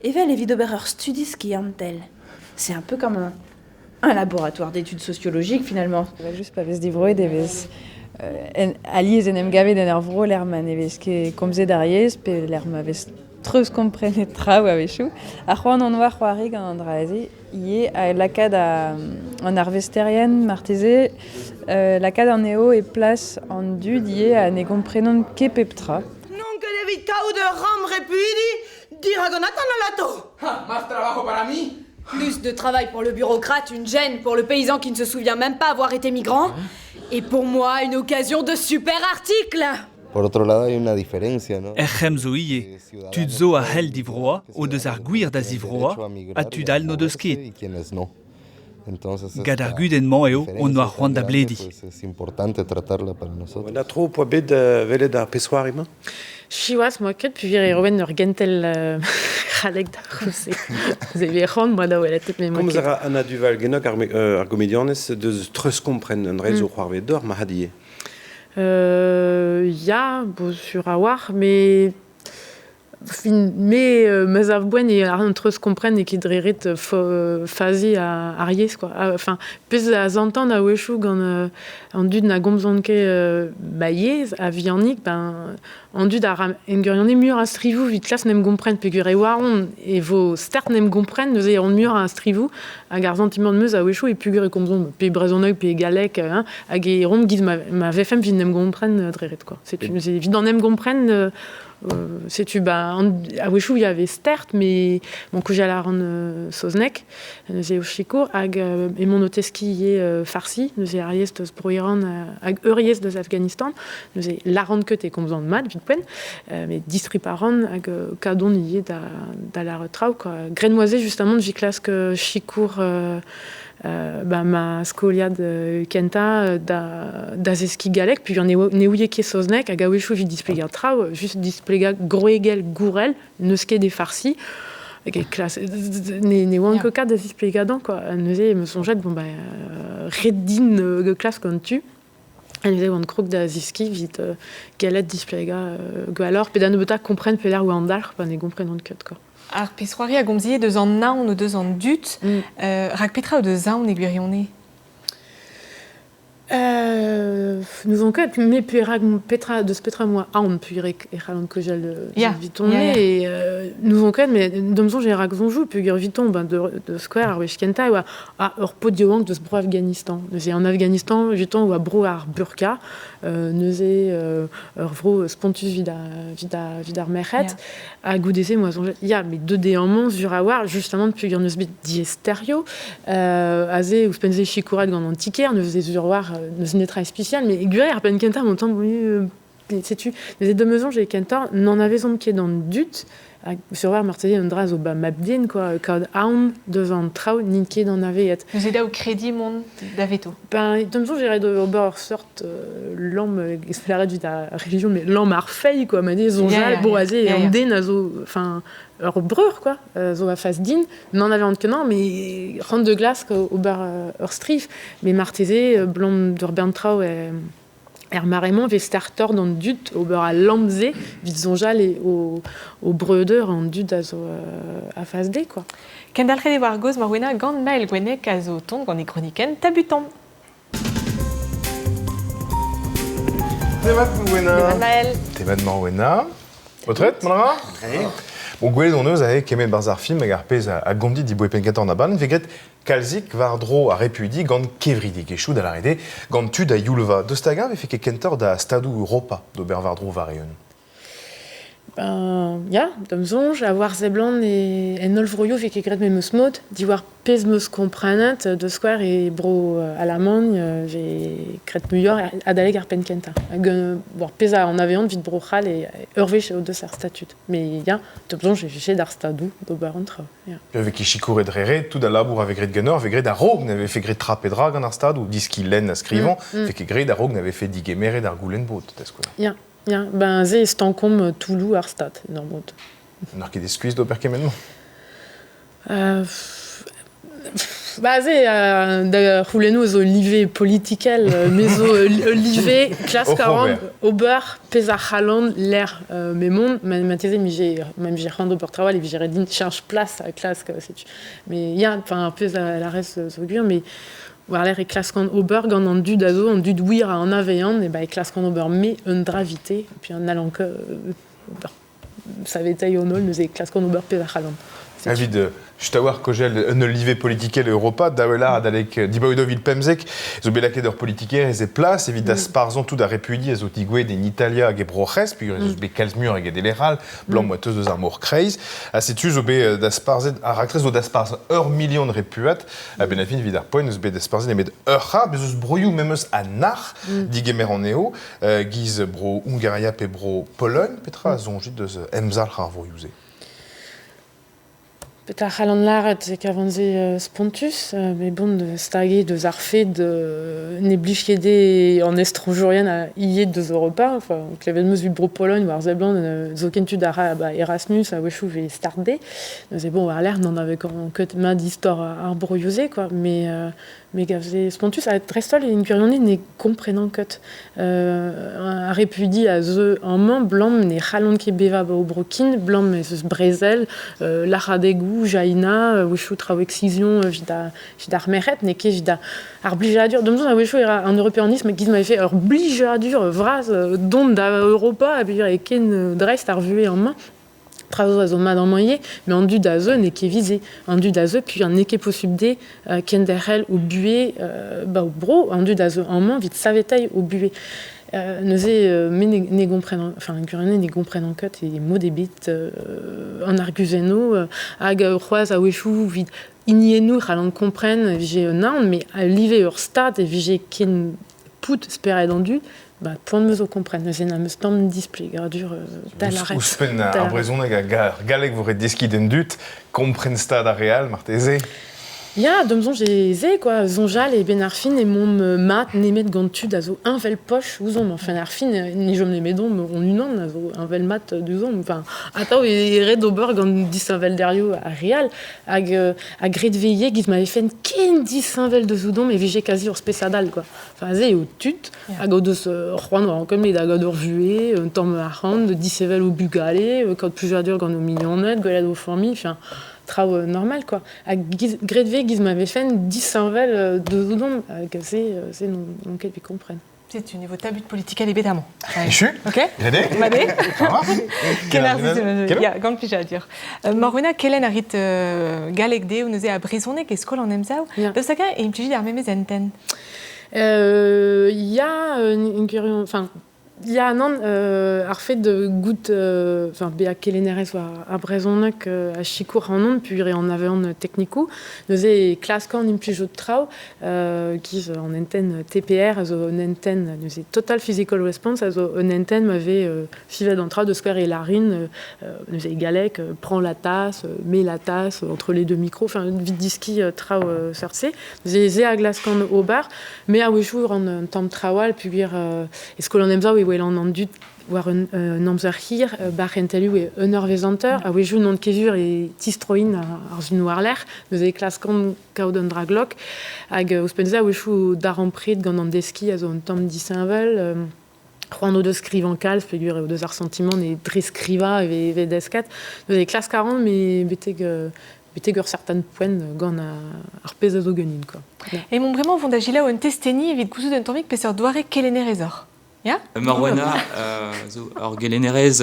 Evel evit ober ur studis ki an tel. C'est un peu comme un laboratoire d'études sociologiques finalement. Juste pas vez divroet devez aliez en em gavet en vro l'erman evez ket komze d'ariez pe l'erm avez treus komprenet trao avechou. A c'hoant an oar c'hoari gant an draezi, ie a lakad an arvesterien marteze, lakad an eo e plas an dud ie a ne komprenon ket peptra. Non que devit kao de ram repudi, diragonatan a lato. Más trabajo para mí. Plus de travail pour le bureaucrate, une gêne pour le paysan qui ne se souvient même pas avoir été migrant. Et pour moi, une occasion de super article. Por otro lado, hay una diferencia, ¿no? Echem zo ie, tud zo a hel divroa, o deus ar gwir da zivroa, a tud al no deus ket. Gad ar gudenman eo, on noa c'hoant da bledi. Es importante tratarla para nosotros. On a trop poa bet velet ar pessoar ema? Chiwas, moi, ket, puis vir eroen ur gentel ralek da rousek. Ze vechant, moi, da ouelet, mais moi, Comme zara Anna Duval genok ar gomedianez deus treus kompren un rezo c'hoarvet d'or ma hadie. Ya, bo sur a war, mais av boen et ar treus kompren et ket dreret fazi a ariez, quoi. Enfin, pez a zantan a wechou gant an dud na gomzonke baiez a viannik, ben, an dud a engurionne mur a strivou vit klas nem gompren pegur e waron e vo stert nem gompren neuze an mur a strivou hag ar zantimant meuz a wechou e pegur e komzon pe brezhonneug pe galek hag e rom giz ma vefem vit nem gompren dreret, quoi. C'est vit an nem gompren c'est-tu bah à Wechou il y avait stert mais mon que j'allais rendre soznek j'ai au chicour ag et mon oteski est farsi nous est ariès de broiran ag euriès de Afghanistan nous est la rende que t'es comme besoin de mal vite pen mais distriparan ag cadon y est da la retrau quoi grenoisé justement de classe que chicour ma skoliad kenta da zeski galek puis on est neuye qui soznek aga wechou vit displega trau juste displega groegel gourel neuske des farcis classe ne wanko ka da displega dan quoi neuze me sonjet bon bah reddin classe quand tu nous avons croque da ziski vite galet displega alors pedane beta comprenne peler ou andal pas ne comprennent cut quoi. Ar pesroari a gomzié deus an naon ou deus an dut, rak petra ou deus zaon e gwirionne? Nous on ket me petra deus petra moi aon puirek e c'halon kojal viton et nous on ket mais domzon j'ai rak zonjou pugur viton ben de square ar wech kenta ou a ur podioank deus bro Afghanistan. Neuze en Afghanistan viton ou a bro ar burka neuze ur vro spontus vid ar merc'het a goudese moi zonjet ya mais deux dé en mons sur a war justement de pugur neus bit diesterio aze ou spenze chikourat gant antiquaire neuze sur war neus netra spécial mais gurer ar pen kenta mon temps sais-tu les deux maisons j'ai kenta n'en avait zomb qui est dans le dut sur voir martelé un dras au bas mabdin quoi code aun devant trau ninké dans navet nous aida au crédit monde d'aveto ben comme ça j'irais de bord sorte l'homme espérait du ta religion mais l'homme arfei quoi m'a dit zonjal boisé et andé nazo enfin leur breur quoi zo va face din n'en avait que non mais rente de glace au bar strif mais martésé blond d'urban trau et Maremont ve starter dans dut ober a lamze vit zonjal et au breuder en dut à phase D quoi. Kendalre de wargoz marwena gant mail gwene kazo ton gant e chroniken tabuton. Tevat Marwena. Maël. Tevat Marwena. Retraite, Monara. Bon, gwelet on eus ahe kemet barzar film hag ar pez a gomdi di boe penkator na ban, veget kalzik var dro a repudi gant kevridi gechou da l'arrede, gant tu da youlva. Deus taga ve feke kentor da stadou Europa d'ober var dro vareun. Ja, dem zonj, a war zeblan en olvroio ve ket gret me meus mod, di war pez meus komprenet, de square e bro a la magne, ve gret muior a daleg ar penkenta. Hag war pez a an aveant vit bro c'hal e eurvech o deus ar statut. Me ja, dem zonj e vechet d'ar stadou d'ober an tra. Ve ket chikour drere, tout da labour ave gret genor, ve gret a rog n'ave fe gret trap e dra gant ar stadou, diski len a skrivan, ve ket gret a rog n'ave fe digemeret ar goulen bot, tesko. Ja. Ja, ben ze estankom Toulou ar stad, normod. N'ar ket eskuiz d'ober kemenno Ba ze, da c'houlennou zo live politikel, mezo live, klas karan, ober, pez ar c'halan, l'air memon, ma teze mi j'ai rand ober trawal, et j'ai din change place à klas, setu. Mais ya, enfin, pez a la res zo gur, mais war l'air e klaskan ober gant an dud a zo, an dud wir a an avean, e ba e klaskan ober me un dravite, puis an alanke, savetei onol, neus e klaskan ober pez ar c'halan. Avid, jutawar kojel un live politikel Europa, daouela adalek dibaoudovil pemzek, zo belaket ur politiker ez e plas, evit da sparzon tout da repudi ez o tigouet en Italia hag e broc'hez, puis ez be kalzmur hag e deleral, blanc moiteus deus ar mor kreiz, a setu zo be da sparzet, ar aktrez zo da sparz million de repuat, a benafin vid ar poen eus be da sparzet emet ra, bez eus broioù memeus a nar, digemer an eo, giz bro Hungaria pe bro Pologne, petra zonjit deus emzal ar vroioù ze. Petra c'halan laret e kavanze spontus, mais bon, stagé deus ar fet ne blichede en estranjourien a iet deus Europa, enfin, klevet meus vit bro Pologne, war zeblan, zo kentud a Erasmus, a wechou ve starde, c'est bon, war l'air n'en avait qu'en ket ma d'histoire ar broioze, quoi, mais gavze spontus a trestol et une curionne ne comprenant ket. A repudi a ze en main, blanc ne c'halon ket beva ba o brokin, blanc me zeus brezel, l'aradegou, jaina, wechou trao excision, vid ar meret, ne ket vid ar blijadur. Domzon a wechou era an européanisme giz ma fait ur blijadur vraz dont da Europa, a bur e ken drest ar vue en main. Trao zo mat an moie, mais an dud a ze ne ket vize. An dud a ze, puis an ne ket possible de ken derrel o bue, ba o bro, an dud a ze en main, vit savetei o bue. Neuze ne gomprenan, enfin, curene ne gomprenan ket e mod ebet an arguzeno, hag c'hoaz a wechou vid inienou c'hallan kompren vije naon, mais a live ur stad e vije ken pout spered an dud, bah, point meus o kompren, neuze na meus tamm display, gardur da la ret. Ouspen a brezoneg a galek vore deski den dut, kompren stad a real, marteze. Ja, domzon j'ai ze, quoi, zonjal et ben arfin et mon mat nemet gantud a zo un vel poche ouzon, enfin arfin ni jom nemedon on unan a zo un vel mat d'ouzon, enfin atao e red ober gant dis un vel derio a real, hag a gret veille giz m'avait fait ken dis un vel de zoudon mais vije quasi ur spesadal, quoi. Enfin ze o tut, hag o deus roan war an komlet hag ur vue, un tamm a rand, dis vel o bugale, quand plus jadur gant o millionnet, gwelet o formi, enfin trao normal, quoi. A gret ve giz m'avait fait 10 vel de zoudon, c'est non ket vi comprenne. C'est au niveau tabut politique évidemment. Ichu. Ok. Gredé. Madé. Il y a gant pija à dire. Marwena kelen arit galek de ou neuze a brezonnek e skol an emzao. De ça et une petite armée mes enten. Il y a une curion, enfin il y a un an ar fait de gout enfin be a kelenerez war a brezonnek a chikour an an puis en avait un technico neuze klaskan implijot trao giz en enten TPR also en enten neuze total physical response also en enten m'avait fivet d'entra de square et larine neuze galek prend la tasse met la tasse entre les deux micros, enfin vite diski trao sertse ze a glaskan au bar mais a wechou en tamm trawal puis est-ce que l'on aime ça oui an an dut war un amzer hir bar entelu e un ur vezanteur a wejou non kezur e tistroin ar zun war l'air neuze e klaskan kaout an draglok hag ouspenza wejou dar an pred gant an deski a zo un tamm disinvel Juan de scrivan calz, pegur eo deus ar sentiment e dre skriva e deskat. Deus e klas 40, mais beteg ur certain poen gant ar pez a zo ganin, quoi. Et mon vraiment vondagila ou un testeni evit gouzout un tammig peseurt doare kelenerezor. Ya? Marwana, ar gelenerez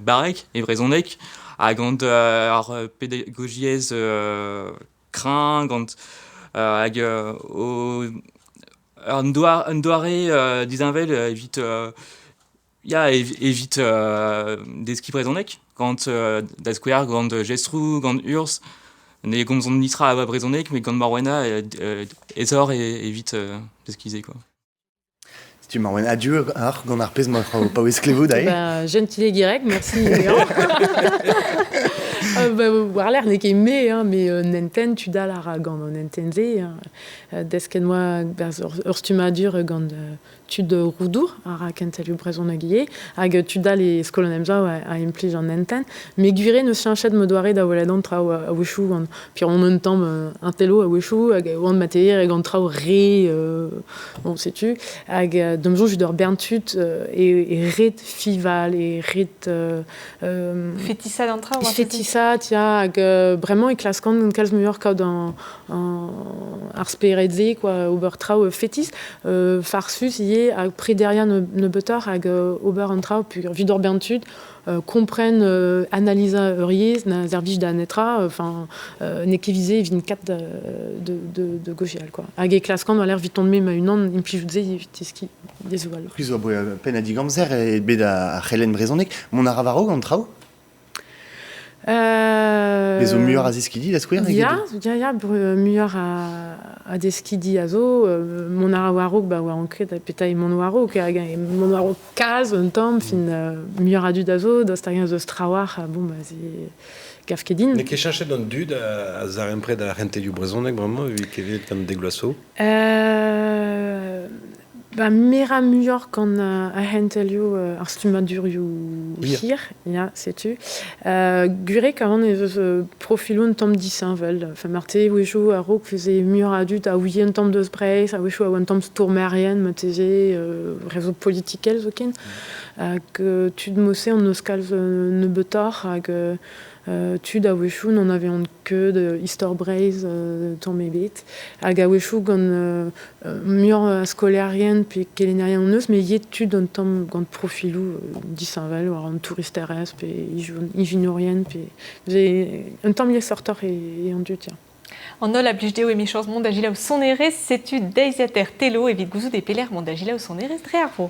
barek, e vrezonek, gant ar pédagogiez crin, gant hag un doare dizinvel evit evit deski brezonek, gant da skouer, gant gestrou, gant urs, ne gomzon nitra a brezonek, mais gant Marwana ezor evit deskize, quoi. Si tu m'envoies adieu, gant ar pez ma pa ouz klevo d'ailleurs. Gentile girek, merci. War l'air n'est qu'aimé, mais Nenten, tu dal ar gant Nentenze, desken moi ur stumadur gant tu de roudour, ar kentel eo brezon a guie, hag tu dal e skolonemza a implij an Nenten, mais gure ne chianchet me doare da weladant trao a wechou, puis on entend un telo a wechou, hag oan mateir e gant trao re, bon, sais-tu, hag domjon ju d'ur berntut e ret fival, e ret... Fétissa d'an trao? Fétissa, tia, hag vraiment e klaskant kalz meur kaout ar speredze, quoi, ober trao fétis, farsus ie hag prederia ne betor hag ober an trao, puis vidor berntut, comprennent, analisa euriez, na zervij da netra, enfin, ne kevize vin kat de gogeal, quoi. Hag e klaskant a l'air vit tombe ma unan, implijoutze vit eski des oual. Plus o pen a digamzer e bet a c'helen brezonek, mon aravaro gant trao? Les o muur a zeskidi, la skouer? Ya, muur a deskidi a zo, mon arawaro, ba oa ankret a peta e mon waro, mon waro kaz, un tamm, fin muur a dud a zo, d'ostarian zo strawar, bon, ba, ze gafkedin. Ne ket chanchet d'an dud a zarempred a rentelioù brezonek, vraiment, evit kevet gant degloaso? Ba mera muur gant a hentelioù ar stumadurioù hir, ya, setu. Gure karan e profilo un tamm disinvel. Enfin, marte wechou a rok feze muur a dud a ouie un tamm deus breiz, a wechou a un tamm stourmerien, mateze, réseau politikel zo ken. Hag tud mosse an eus kalz ne betor, hag tud a wechou n'en avait on que de histor breiz tamm ebet. Hag a wechou gant muur skolarien pe kelenarien an eus, mais yet tud un tamm gant profilou disinvel, war an touristerez pe ivinorien, pe un tamm ye sortor e an dud, tiens. An ol a blijde o emichans mondagila o sonerez, setu deiziater telo evit gouzout e peler mondagila o sonerez dre ar vo.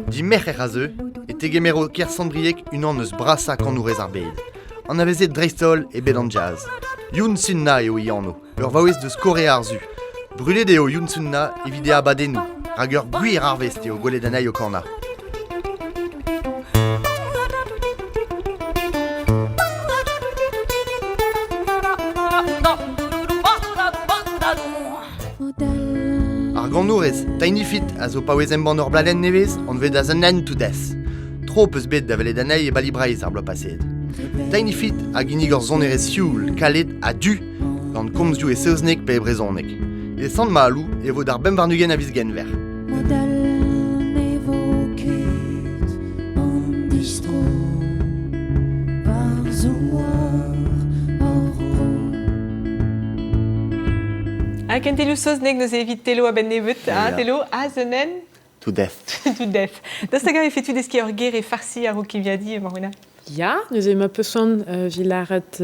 Di merc'her a zeu, e tegemero kersandbriek unan eus brasa kanourez ar bed. An avezet dreistol e bet an jazz. Youn sunna eo ianno, ur vaouez deus kore ar zu. Brulet eo youn sunna evide abadennou, hag ur gwir arvest eo gwelet anai o kana. Ar ganourez, tainifit a zo paouez emban ur bladen nevez, an vet az an end to death. Tro peus bet da velet anai e balibreiz ar blopased. Tainifit a ginig ur zonerez sioul, kalet a du, gant komzioù e seuznek pe e brezonek. E sant ma alou e vo d'ar bemvarnugen a viz genver. Hag en telo soznek neus evit telo a ben nevet, telo a zenen? To death. To death. Da's ta gav fetu deski ur ger e farsi ar o kiviadi, Marwana? Ya, neus e ma peusant vilaret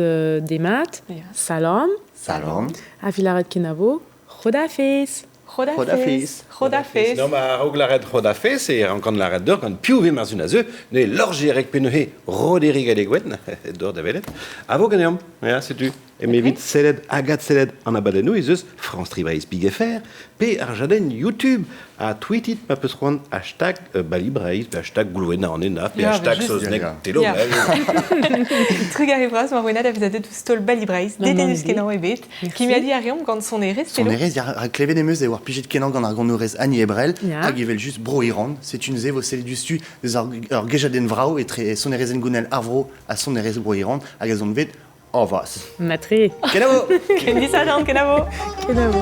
demat, salam. Salam. A vilaret kenavo, rodafez. Rodafez. Non, ma raoug la red rodafez, e rankant la red d'or, gant piouve marzun a zeu, ne lorgerek penehe roderig adegwen, d'or da velet. Avo ganeom, ja, setu. E mevit seled, agat seled an abadenou, ez eus France Tribreiz Big FR, pe ar jaden YouTube a tweetit ma peus roan hashtag balibreiz, hashtag goulouena an ena, pe hashtag soznek telo. Trug a revraz, Marwana, da vezat eus stol balibreiz, dedenus kenan ebet, ki mi a di a reom gant sonerez, telo. Sonerez, ya klevet emeus e war pijet kenan gant ar ganourez Annie Ebrel, hag evel just bro iran, setu neuze vo seledustu eus ar gejaden vrao, e sonerez en gounel arvro a sonerez bro iran, hag a zon vet en vas. Matri. Kenavo. Kendi sadan, kenavo. Kenavo.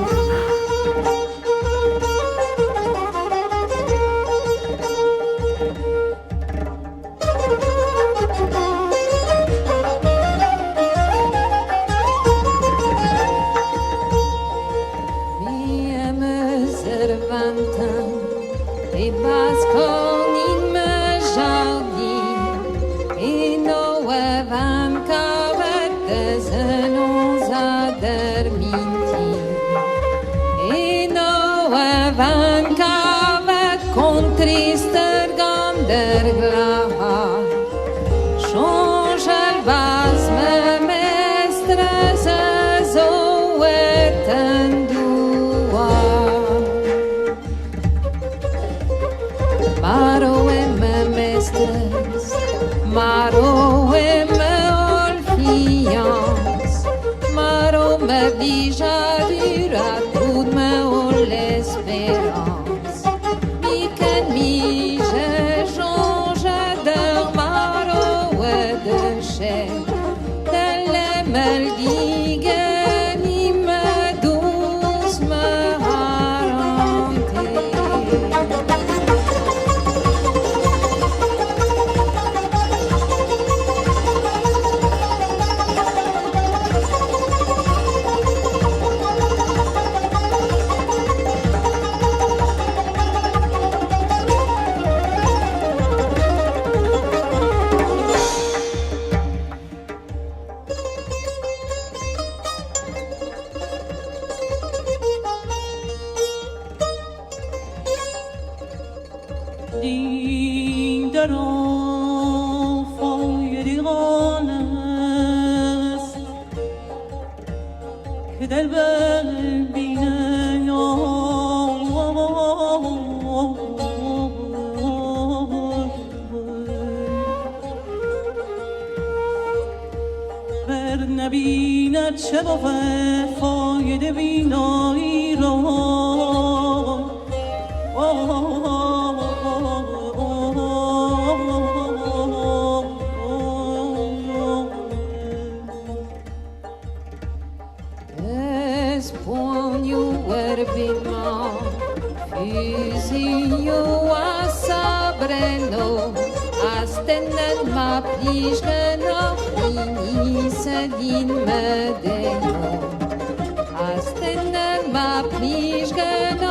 Astenen ma plișgă